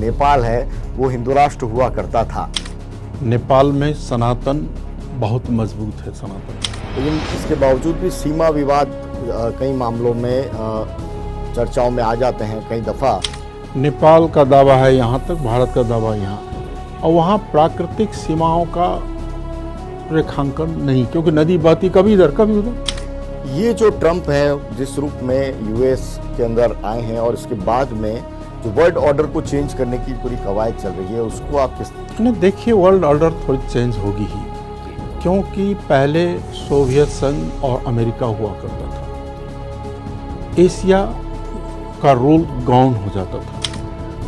नेपाल है वो हिंदू राष्ट्र हुआ करता था। नेपाल में सनातन बहुत मजबूत है सनातन। लेकिन इसके बावजूद भी सीमा विवाद कई मामलों में चर्चाओं में आ जाते हैं कई दफ़ा। नेपाल का दावा है यहाँ तक, भारत का दावा यहाँ, और वहाँ प्राकृतिक सीमाओं का रेखांकन नहीं, क्योंकि नदी बहती कभी इधर कभी उधर। ये जो ट्रंप है जिस रूप में यूएस के अंदर आए हैं और इसके बाद में जो वर्ल्ड ऑर्डर को चेंज करने की पूरी कवायद चल रही है, उसको आप किस देखिए, वर्ल्ड ऑर्डर थोड़ी चेंज होगी ही, क्योंकि पहले सोवियत संघ और अमेरिका हुआ करता था, एशिया का रोल गौण हो जाता था।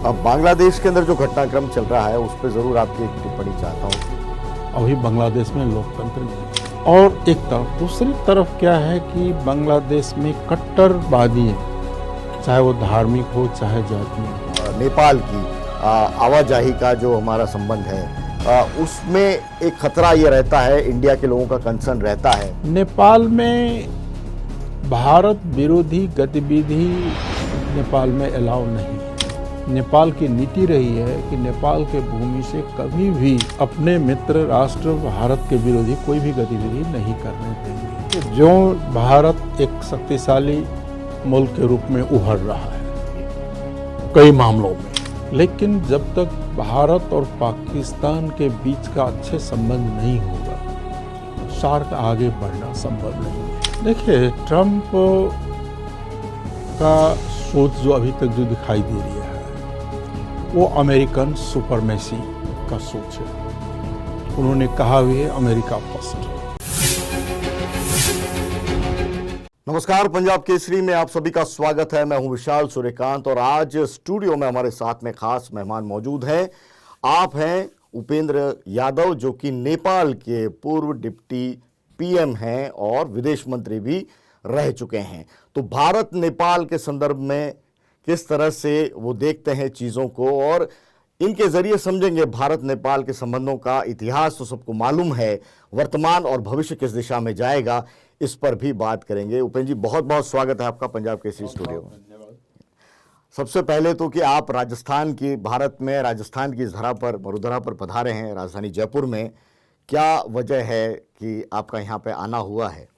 अब बांग्लादेश के अंदर जो घटनाक्रम चल रहा है उस पर जरूर आपकी एक टिप्पणी चाहता हूँ। अभी बांग्लादेश में लोकतंत्र नहीं, और एक तरफ, दूसरी तरफ क्या है कि बांग्लादेश में कट्टरवादी है, चाहे वो धार्मिक हो चाहे जातीय। नेपाल की आवाजाही का जो हमारा संबंध है उसमें एक खतरा ये रहता है, इंडिया के लोगों का कंसर्न रहता है। नेपाल में भारत विरोधी गतिविधि नेपाल में अलाउ नहीं है। नेपाल की नीति रही है कि नेपाल के भूमि से कभी भी अपने मित्र राष्ट्र भारत के विरोधी कोई भी गतिविधि नहीं करने देंगे। जो भारत एक शक्तिशाली मुल्क के रूप में उभर रहा है कई मामलों में, लेकिन जब तक भारत और पाकिस्तान के बीच का अच्छे संबंध नहीं होगा, सार्क आगे बढ़ना संभव नहीं है। देखिए, ट्रंप का सोच जो अभी तक जो दिखाई दे रही है वो अमेरिकन सुपरमेसी का सोच है। उन्होंने कहा भी है अमेरिका फर्स्ट। नमस्कार, पंजाब केसरी में आप सभी का स्वागत है। मैं हूं विशाल सूर्यकांत और आज स्टूडियो में हमारे साथ में खास मेहमान मौजूद हैं। आप हैं उपेंद्र यादव, जो कि नेपाल के पूर्व डिप्टी पीएम हैं और विदेश मंत्री भी रह चुके हैं। तो भारत नेपाल के संदर्भ में किस तरह से वो देखते हैं चीज़ों को, और इनके जरिए समझेंगे भारत नेपाल के संबंधों का इतिहास तो सबको मालूम है, वर्तमान और भविष्य किस दिशा में जाएगा, इस पर भी बात करेंगे। उपेंद्र जी, बहुत बहुत स्वागत है आपका पंजाब केसरी स्टूडियो में। सबसे पहले तो कि आप राजस्थान की, भारत में राजस्थान की इस धरा पर, मरुधरा पर पधारे हैं, राजधानी जयपुर में। क्या वजह है कि आपका यहाँ पे आना हुआ है?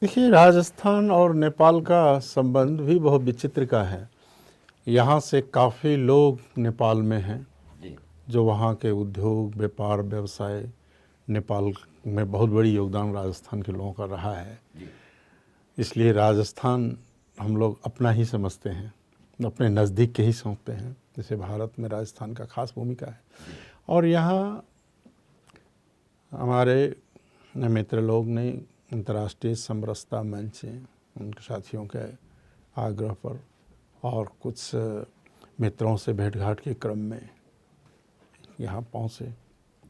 देखिए, राजस्थान और नेपाल का संबंध भी बहुत विचित्र का है। यहाँ से काफ़ी लोग नेपाल में हैं जो वहाँ के उद्योग, व्यापार, व्यवसाय, नेपाल में बहुत बड़ी योगदान राजस्थान के लोगों का रहा है। इसलिए राजस्थान हम लोग अपना ही समझते हैं, अपने नज़दीक के ही समझते हैं। जैसे भारत में राजस्थान का खास भूमिका है, और यहाँ हमारे मित्र लोग ने अंतर्राष्ट्रीय समरसता मंच से उनके साथियों के आग्रह पर और कुछ मित्रों से भेंटघाट के क्रम में यहाँ पहुँचे,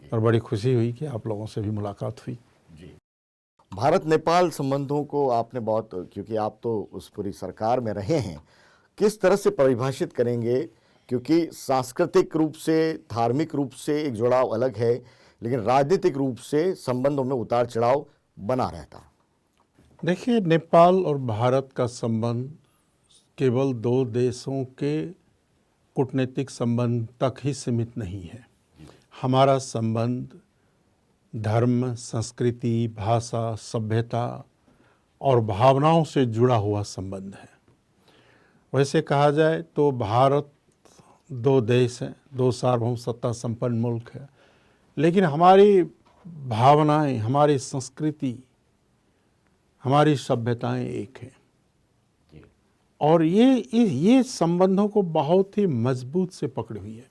और बड़ी खुशी हुई कि आप लोगों से भी मुलाकात हुई। जी, भारत नेपाल संबंधों को आपने बहुत, क्योंकि आप तो उस पूरी सरकार में रहे हैं, किस तरह से परिभाषित करेंगे? क्योंकि सांस्कृतिक रूप से, धार्मिक रूप से एक जुड़ाव अलग है, लेकिन राजनीतिक रूप से संबंधों में उतार चढ़ाव बना रहता है। देखिए, नेपाल और भारत का संबंध केवल दो देशों के कूटनीतिक संबंध तक ही सीमित नहीं है। हमारा संबंध धर्म, संस्कृति, भाषा, सभ्यता और भावनाओं से जुड़ा हुआ संबंध है। वैसे कहा जाए तो भारत दो देश हैं, दो सार्वभौम सत्ता संपन्न मुल्क है, लेकिन हमारी भावनाएं, हमारी संस्कृति, हमारी सभ्यताएं एक हैं, और ये संबंधों को बहुत ही मजबूत से पकड़ी हुई है।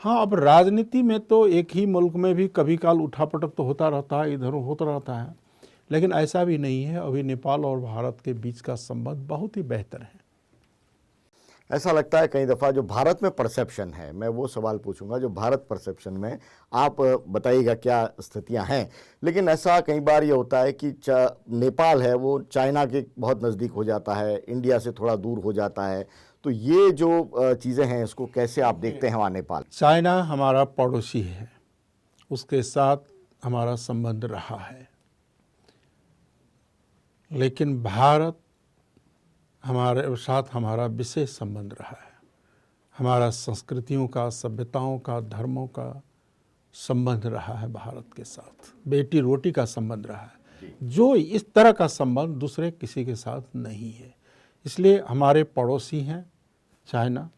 हाँ, अब राजनीति में तो एक ही मुल्क में भी कभी काल उठापटक तो होता रहता है, इधर होता रहता है, लेकिन ऐसा भी नहीं है। अभी नेपाल और भारत के बीच का संबंध बहुत ही बेहतर है। ऐसा लगता है कई दफ़ा जो भारत में परसेप्शन है, मैं वो सवाल पूछूंगा जो भारत परसेप्शन में, आप बताइएगा क्या स्थितियां हैं। लेकिन ऐसा कई बार ये होता है कि नेपाल है वो चाइना के बहुत नज़दीक हो जाता है, इंडिया से थोड़ा दूर हो जाता है। तो ये जो चीज़ें हैं, इसको कैसे आप देखते हैं वहाँ नेपाल? चाइना हमारा पड़ोसी है, उसके साथ हमारा संबंध रहा है, लेकिन भारत हमारे साथ हमारा विशेष संबंध रहा है। हमारा संस्कृतियों का, सभ्यताओं का, धर्मों का संबंध रहा है भारत के साथ, बेटी रोटी का संबंध रहा है, जो इस तरह का संबंध दूसरे किसी के साथ नहीं है। इसलिए हमारे पड़ोसी हैं चाइना,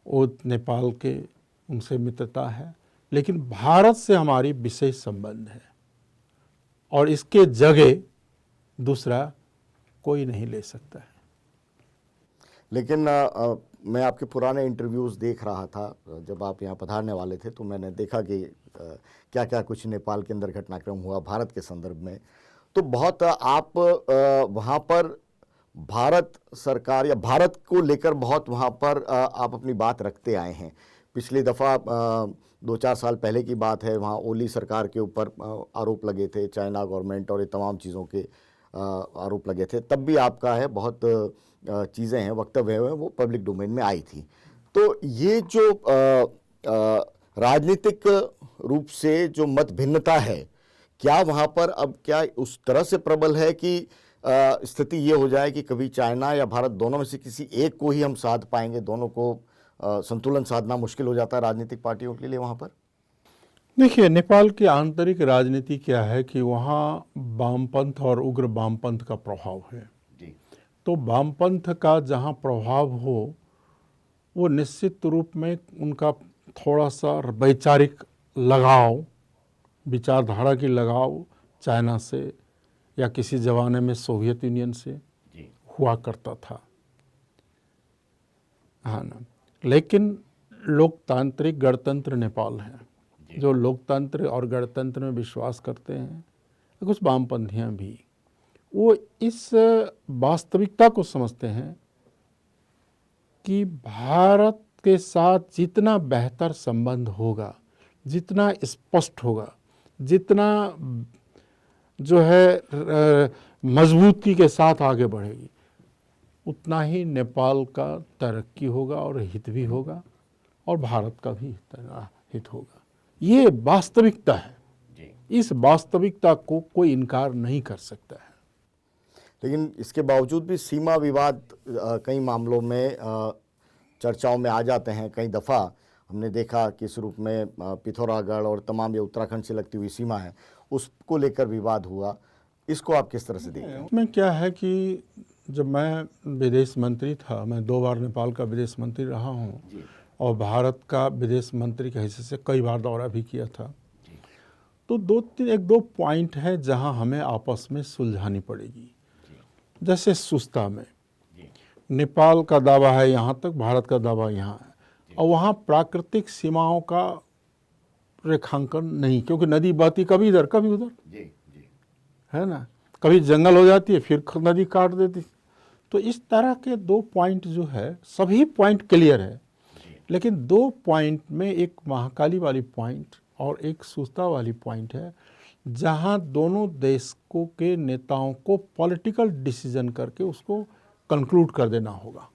वो नेपाल के, उनसे मित्रता है, लेकिन भारत से हमारी विशेष संबंध है और इसके जगह दूसरा कोई नहीं ले सकता है। लेकिन मैं आपके पुराने इंटरव्यूज़ देख रहा था, जब आप यहाँ पधारने वाले थे तो मैंने देखा कि क्या क्या कुछ नेपाल के अंदर घटनाक्रम हुआ भारत के संदर्भ में। तो बहुत आप वहाँ पर भारत सरकार या भारत को लेकर बहुत वहाँ पर आप अपनी बात रखते आए हैं। पिछली दफ़ा 2-4 साल पहले की बात है, वहाँ ओली सरकार के ऊपर आरोप लगे थे, चाइना गवर्नमेंट और ये तमाम चीज़ों के आरोप लगे थे। तब भी आपका है बहुत चीज़ें हैं, वक्तव्य हैं, वो पब्लिक डोमेन में आई थी। तो ये जो राजनीतिक रूप से जो मत भिन्नता है, क्या वहाँ पर अब क्या उस तरह से प्रबल है कि स्थिति ये हो जाए कि कभी चाइना या भारत दोनों में से किसी एक को ही हम साध पाएंगे, दोनों को संतुलन साधना मुश्किल हो जाता है राजनीतिक पार्टियों के लिए वहाँ पर? देखिए, नेपाल की आंतरिक राजनीति क्या है कि वहाँ वामपंथ और उग्र वामपंथ का प्रभाव है। तो वामपंथ का जहाँ प्रभाव हो, वो निश्चित रूप में उनका थोड़ा सा वैचारिक लगाव, विचारधारा की लगाव चाइना से या किसी ज़माने में सोवियत यूनियन से हुआ करता था, हाँ ना। लेकिन लोकतांत्रिक गणतंत्र नेपाल है, जो लोकतंत्र और गणतंत्र में विश्वास करते हैं, कुछ वामपंथियाँ भी, वो इस वास्तविकता को समझते हैं कि भारत के साथ जितना बेहतर संबंध होगा, जितना स्पष्ट होगा, जितना जो है मजबूती के साथ आगे बढ़ेगी, उतना ही नेपाल का तरक्की होगा और हित भी होगा और भारत का भी हित होगा। ये वास्तविकता है, इस वास्तविकता को कोई इनकार नहीं कर सकता है। लेकिन इसके बावजूद भी सीमा विवाद कई मामलों में चर्चाओं में आ जाते हैं। कई दफ़ा हमने देखा कि इस रूप में पिथौरागढ़ और तमाम ये उत्तराखंड से लगती हुई सीमा है, उसको लेकर विवाद हुआ। इसको आप किस तरह से देखते हैं? उसमें क्या है कि जब मैं विदेश मंत्री था, मैं 2 बार नेपाल का विदेश मंत्री रहा हूँ और भारत का विदेश मंत्री के हैसियत से कई बार दौरा भी किया था। तो 2 पॉइंट है जहाँ हमें आपस में सुलझानी पड़ेगी। जैसे सुस्ता में नेपाल का दावा है यहाँ तक, भारत का दावा यहाँ है, और वहाँ प्राकृतिक सीमाओं का रेखांकन नहीं, क्योंकि नदी बहती कभी इधर कभी उधर, है ना, कभी जंगल हो जाती है फिर नदी काट देती। तो इस तरह के 2 पॉइंट जो है, सभी पॉइंट क्लियर है, लेकिन 2 पॉइंट में एक महाकाली वाली पॉइंट और एक सुस्ता वाली पॉइंट है, जहां दोनों देशों के नेताओं को पॉलिटिकल डिसीजन करके उसको कंक्लूड कर देना होगा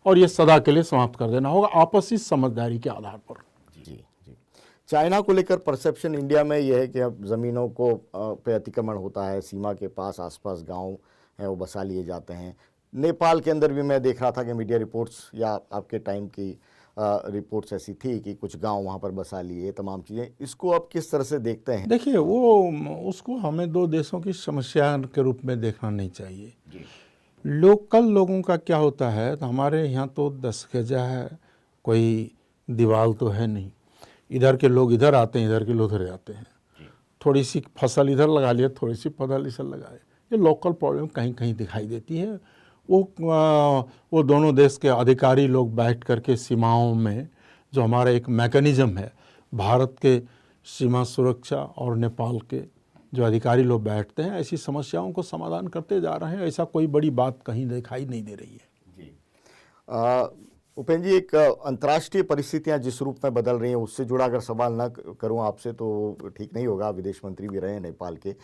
और ये सदा के लिए समाप्त कर देना होगा आपसी समझदारी के आधार पर। जी। चाइना को लेकर परसेप्शन इंडिया में यह है कि अब ज़मीनों को पे अतिक्रमण होता है, सीमा के पास आसपास गांव हैं वो बसा लिए जाते हैं। नेपाल के अंदर भी मैं देख रहा था कि मीडिया रिपोर्ट्स या आपके टाइम की रिपोर्ट्स ऐसी थी कि कुछ गांव वहां पर बसा लिए, तमाम चीज़ें। इसको आप किस तरह से देखते हैं? देखिए, वो उसको हमें 2 देशों की समस्या के रूप में देखना नहीं चाहिए। लोकल लोगों का क्या होता है, तो हमारे यहाँ तो 10 गजा है, कोई दीवार तो है नहीं, इधर के लोग इधर आते हैं, इधर के लोग उधर जाते हैं, थोड़ी सी फसल इधर लगा लिया, थोड़ी सी फसल इधर लगाए। ये लोकल प्रॉब्लम कहीं कहीं दिखाई देती है। वो दोनों देश के अधिकारी लोग बैठ करके सीमाओं में, जो हमारा एक मैकेनिज्म है, भारत के सीमा सुरक्षा और नेपाल के जो अधिकारी लोग बैठते हैं, ऐसी समस्याओं को समाधान करते जा रहे हैं। ऐसा कोई बड़ी बात कहीं दिखाई नहीं दे रही है। जी। उपेंद्र जी, एक अंतर्राष्ट्रीय परिस्थितियां जिस रूप में बदल रही हैं, उससे जुड़ा अगर सवाल न करूं आपसे तो ठीक नहीं होगा। विदेश मंत्री भी रहे हैं नेपाल के।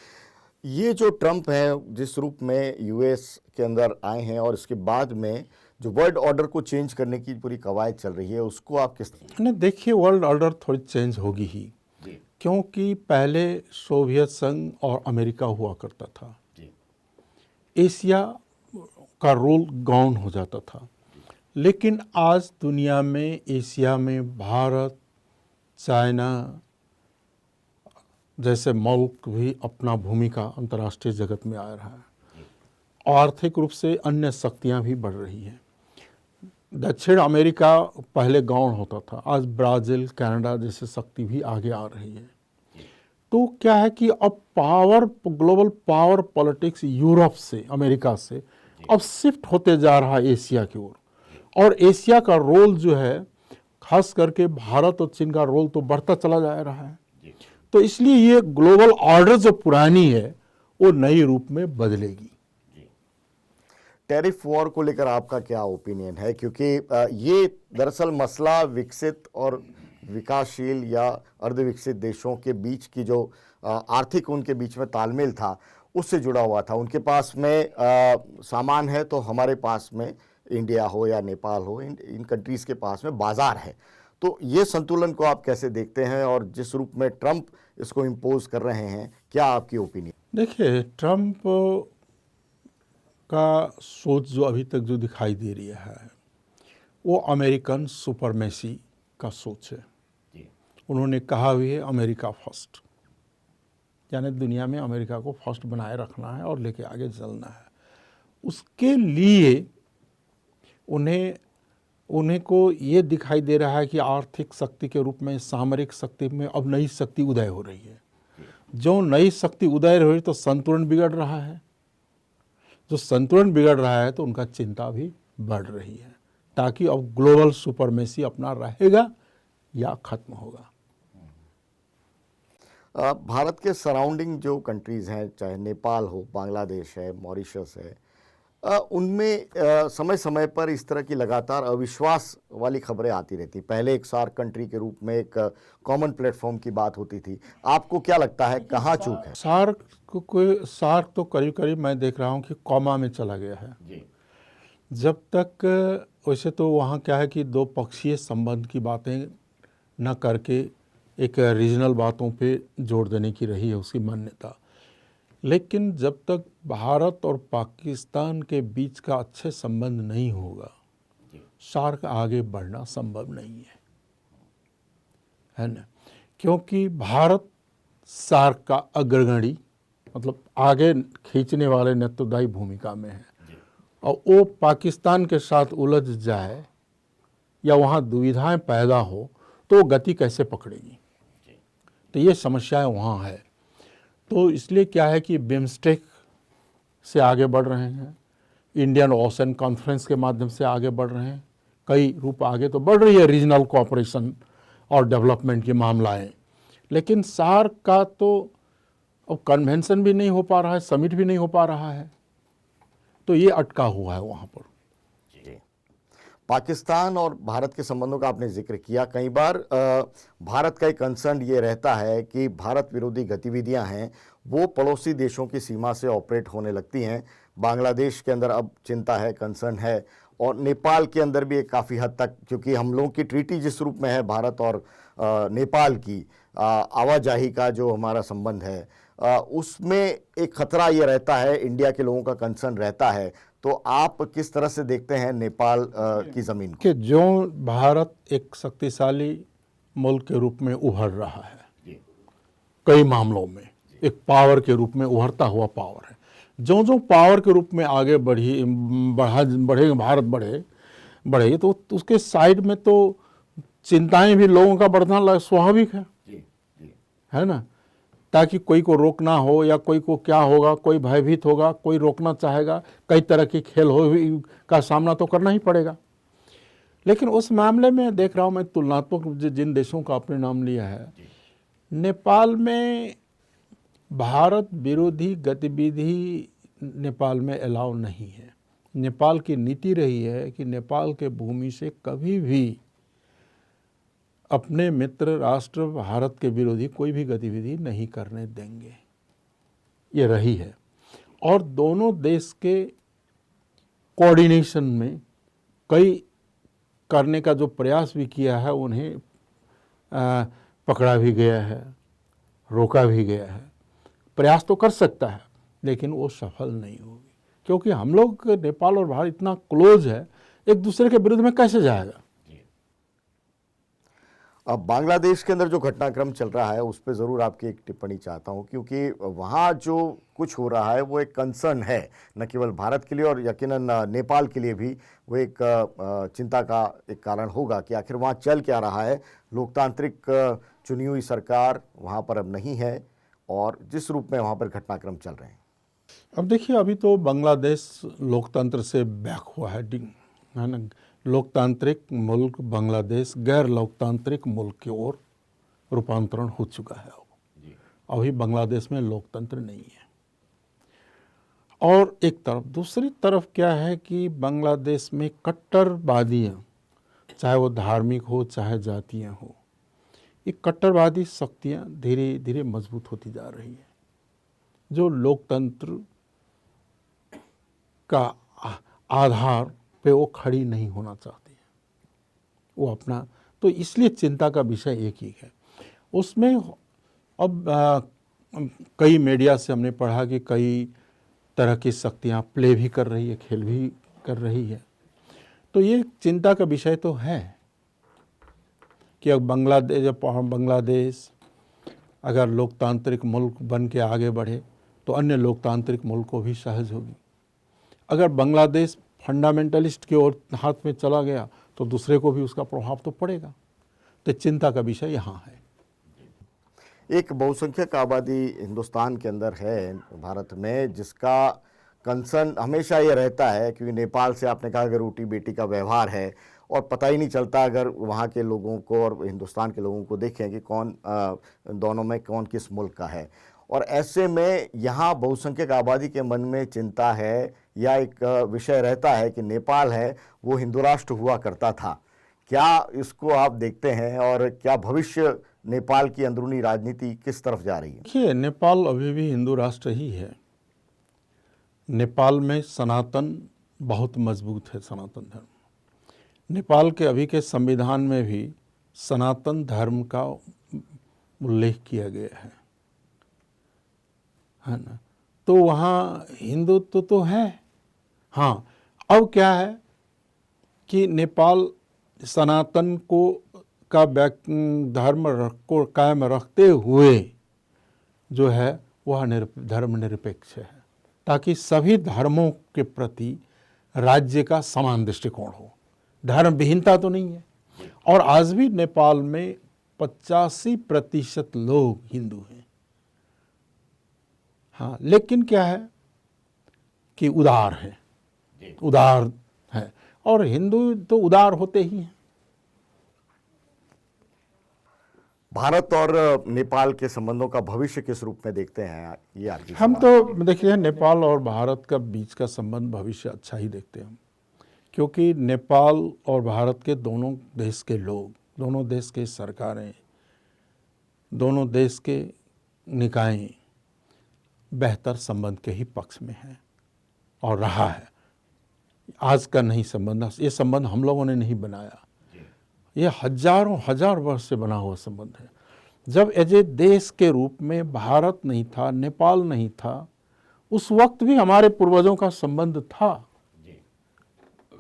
ये जो ट्रंप है, जिस रूप में यूएस के अंदर आए हैं और इसके बाद में जो वर्ल्ड ऑर्डर को चेंज करने की पूरी कवायद चल रही है, उसको आप किस नहीं, देखिए, वर्ल्ड ऑर्डर थोड़ी चेंज होगी ही, क्योंकि पहले सोवियत संघ और अमेरिका हुआ करता था, एशिया का रोल गौन हो जाता था। लेकिन आज दुनिया में, एशिया में भारत, चाइना जैसे मुल्क भी अपना भूमिका अंतर्राष्ट्रीय जगत में आ रहा है। आर्थिक रूप से अन्य शक्तियां भी बढ़ रही हैं। दक्षिण अमेरिका पहले गौण होता था, आज ब्राज़ील, कनाडा जैसे शक्ति भी आगे आ रही है। तो क्या है कि अब ग्लोबल पावर पॉलिटिक्स यूरोप से, अमेरिका से अब शिफ्ट होते जा रहा है एशिया की ओर। और एशिया का रोल जो है, खास करके भारत और चीन का रोल तो बढ़ता चला जा रहा है। तो इसलिए ये ग्लोबल ऑर्डर जो पुरानी है वो नई रूप में बदलेगी। टैरिफ वॉर को लेकर आपका क्या ओपिनियन है? क्योंकि ये दरअसल मसला विकसित और विकासशील या अर्धविकसित देशों के बीच की जो आर्थिक उनके बीच में तालमेल था उससे जुड़ा हुआ था। उनके पास में सामान है तो हमारे पास में इंडिया हो या नेपाल हो, इन कंट्रीज के पास में बाजार है। तो ये संतुलन को आप कैसे देखते हैं? और जिस रूप में ट्रंप इसको इम्पोज कर रहे हैं, क्या आपकी ओपिनियन? देखिए, ट्रंप का सोच जो अभी तक जो दिखाई दे रही है वो अमेरिकन सुपरमेसी का सोच है। उन्होंने कहा भी है अमेरिका फर्स्ट, यानी दुनिया में अमेरिका को फर्स्ट बनाए रखना है और लेके आगे चलना है। उसके लिए उन्हें को ये दिखाई दे रहा है कि आर्थिक शक्ति के रूप में, सामरिक शक्ति में अब नई शक्ति उदय हो रही है। जो नई शक्ति उदय हो रही तो संतुलन बिगड़ रहा है। जो संतुलन बिगड़ रहा है तो उनका चिंता भी बढ़ रही है, ताकि अब ग्लोबल सुपरमेसी अपना रहेगा या खत्म होगा। भारत के सराउंडिंग जो कंट्रीज़ हैं, चाहे नेपाल हो, बांग्लादेश है, मॉरिशस है, उनमें समय समय पर इस तरह की लगातार अविश्वास वाली खबरें आती रहती। पहले एक सार्क कंट्री के रूप में एक कॉमन प्लेटफॉर्म की बात होती थी। आपको क्या लगता है कहाँ चूक है? सार्क तो करीब करीब मैं देख रहा हूँ कि कॉमा में चला गया है जी। जब तक वैसे तो वहाँ क्या है कि दो पक्षीय संबंध की बातें न करके एक रीजनल बातों पे जोड़ देने की रही है उसकी मान्यता। लेकिन जब तक भारत और पाकिस्तान के बीच का अच्छे संबंध नहीं होगा, सार्क आगे बढ़ना संभव नहीं है ना? क्योंकि भारत सार्क का अग्रगणी, मतलब आगे खींचने वाले नेतृत्वदायी भूमिका में है, और वो पाकिस्तान के साथ उलझ जाए या वहाँ दुविधाएं पैदा हो तो गति कैसे पकड़ेगी? तो ये समस्याएं वहाँ है। तो इसलिए क्या है कि बिम्स्टेक से आगे बढ़ रहे हैं, इंडियन ओशन कॉन्फ्रेंस के माध्यम से आगे बढ़ रहे हैं, कई रूप आगे तो बढ़ रही है रीजनल कोऑपरेशन और डेवलपमेंट के मामलाएं। लेकिन सार्क का तो अब कन्वेंशन भी नहीं हो पा रहा है, समिट भी नहीं हो पा रहा है, तो ये अटका हुआ है वहाँ पर। पाकिस्तान और भारत के संबंधों का आपने जिक्र किया। कई बार भारत का एक कंसर्न ये रहता है कि भारत विरोधी गतिविधियां हैं वो पड़ोसी देशों की सीमा से ऑपरेट होने लगती हैं। बांग्लादेश के अंदर अब चिंता है, कंसर्न है, और नेपाल के अंदर भी एक काफ़ी हद तक, क्योंकि हम लोगों की ट्रीटी जिस रूप में है भारत और नेपाल की आवाजाही का जो हमारा संबंध है, उसमें एक खतरा ये रहता है, इंडिया के लोगों का कंसर्न रहता है। तो आप किस तरह से देखते हैं नेपाल की ज़मीन को? कि जो भारत एक शक्तिशाली मुल्क के रूप में उभर रहा है, कई मामलों में एक पावर के रूप में उभरता हुआ पावर है, जो पावर के रूप में आगे बढ़े भारत बढ़े तो उसके साइड में तो चिंताएं भी लोगों का बढ़ना स्वाभाविक है ना? ताकि कोई को रोकना हो या कोई को क्या होगा, कोई भयभीत होगा, कोई रोकना चाहेगा, कई तरह की खेल का सामना तो करना ही पड़ेगा। लेकिन उस मामले में देख रहा हूँ मैं, तुलनात्मक जिन देशों का आपने नाम लिया है, नेपाल में भारत विरोधी गतिविधि नेपाल में अलाउ नहीं है। नेपाल की नीति रही है कि नेपाल के भूमि से कभी भी अपने मित्र राष्ट्र भारत के विरोधी कोई भी गतिविधि नहीं करने देंगे, ये रही है। और दोनों देश के कोऑर्डिनेशन में कई करने का जो प्रयास भी किया है, उन्हें पकड़ा भी गया है, रोका भी गया है। प्रयास तो कर सकता है लेकिन वो सफल नहीं होगी, क्योंकि हम लोग नेपाल और भारत इतना क्लोज है एक दूसरे के विरुद्ध में कैसे जाएगा? अब बांग्लादेश के अंदर जो घटनाक्रम चल रहा है उस पर ज़रूर आपकी एक टिप्पणी चाहता हूं, क्योंकि वहाँ जो कुछ हो रहा है वो एक कंसर्न है, न केवल भारत के लिए और यकीनन नेपाल के लिए भी वो एक चिंता का एक कारण होगा कि आखिर वहाँ चल क्या रहा है। लोकतांत्रिक चुनी हुई सरकार वहाँ पर अब नहीं है और जिस रूप में वहाँ पर घटनाक्रम चल रहे हैं। अब देखिए, अभी तो बांग्लादेश लोकतंत्र से बैक हुआ है ना। लोकतांत्रिक मुल्क बांग्लादेश गैर लोकतांत्रिक मुल्क की ओर रूपांतरण हो चुका है। अभी बांग्लादेश में लोकतंत्र नहीं है। और एक तरफ, दूसरी तरफ क्या है कि बांग्लादेश में कट्टरवादियाँ, चाहे वो धार्मिक हो चाहे जातीय हो, ये कट्टरवादी शक्तियाँ धीरे धीरे मजबूत होती जा रही है, जो लोकतंत्र का आधार पे वो खड़ी नहीं होना चाहती है। वो अपना, तो इसलिए चिंता का विषय एक ही है। उसमें अब कई मीडिया से हमने पढ़ा कि कई तरह की शक्तियाँ प्ले भी कर रही है, खेल भी कर रही है। तो ये चिंता का विषय तो है कि अब बांग्लादेश अगर लोकतांत्रिक मुल्क बन के आगे बढ़े तो अन्य लोकतांत्रिक मुल्कों भी सहज होगी। अगर बांग्लादेश फंडामेंटलिस्ट की ओर हाथ में चला गया तो दूसरे को भी उसका प्रभाव तो पड़ेगा। तो चिंता का विषय यहाँ है। एक बहुसंख्यक आबादी हिंदुस्तान के अंदर है, भारत में, जिसका कंसर्न हमेशा ये रहता है, क्योंकि नेपाल से आपने कहा कि रोटी बेटी का व्यवहार है और पता ही नहीं चलता अगर वहाँ के लोगों को और हिंदुस्तान के लोगों को देखें कि कौन दोनों में कौन किस मुल्क का है। और ऐसे में यहाँ बहुसंख्यक आबादी के मन में चिंता है या एक विषय रहता है कि नेपाल है वो हिंदू राष्ट्र हुआ करता था। क्या इसको आप देखते हैं और क्या भविष्य नेपाल की अंदरूनी राजनीति किस तरफ जा रही है? देखिए, नेपाल अभी भी हिंदू राष्ट्र ही है। नेपाल में सनातन बहुत मजबूत है, सनातन धर्म। नेपाल के अभी के संविधान में भी सनातन धर्म का उल्लेख किया गया है ना। तो वहाँ हिंदुत्व तो है। हाँ, अब क्या है कि नेपाल सनातन को का धर्म को कायम रखते हुए जो है वह धर्मनिरपेक्ष है, ताकि सभी धर्मों के प्रति राज्य का समान दृष्टिकोण हो। धर्म विहीनता तो नहीं है। और आज भी नेपाल में 85% लोग हिंदू हैं। हाँ, लेकिन क्या है कि उदार है, उदार है, और हिंदू तो उदार होते ही हैं। भारत और नेपाल के संबंधों का भविष्य किस रूप में देखते हैं ये आपकी? हम तो देखिए, नेपाल और भारत का बीच का संबंध भविष्य अच्छा ही देखते हैं, क्योंकि नेपाल और भारत के दोनों देश के लोग, दोनों देश के सरकारें, दोनों देश के निकाय बेहतर संबंध के ही पक्ष में है और रहा है। आज का नहीं संबंध, ये संबंध हम लोगों ने नहीं बनाया, ये हजार वर्ष से बना हुआ संबंध है। जब एज ए देश के रूप में भारत नहीं था, नेपाल नहीं था, उस वक्त भी हमारे पूर्वजों का संबंध था,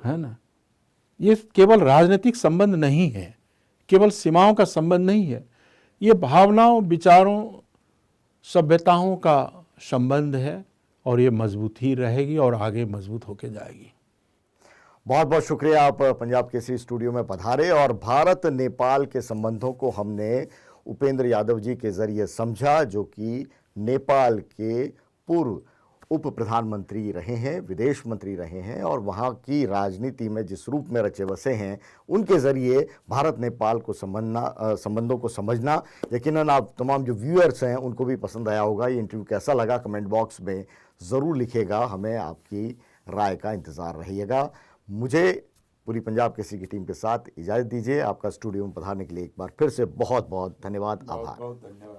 है ना। ये केवल राजनीतिक संबंध नहीं है, केवल सीमाओं का संबंध नहीं है, ये भावनाओं, विचारों, सभ्यताओं का संबंध है और ये मजबूत ही रहेगी और आगे मजबूत होके जाएगी। बहुत बहुत शुक्रिया, आप पंजाब केसरी स्टूडियो में पधारे और भारत नेपाल के संबंधों को हमने उपेंद्र यादव जी के जरिए समझा, जो कि नेपाल के पूर्व उप प्रधानमंत्री रहे हैं, विदेश मंत्री रहे हैं और वहाँ की राजनीति में जिस रूप में रचे बसे हैं, उनके ज़रिए भारत नेपाल को संबंधों को समझना यकीनन आप तमाम जो व्यूअर्स हैं उनको भी पसंद आया होगा। ये इंटरव्यू कैसा लगा कमेंट बॉक्स में ज़रूर लिखेगा, हमें आपकी राय का इंतज़ार रहिएगा। मुझे पूरी पंजाब केसरी की टीम के साथ इजाज़त दीजिए। आपका स्टूडियो में पधारने के लिए एक बार फिर से बहुत बहुत धन्यवाद, आभार। बहुत धन्यवाद।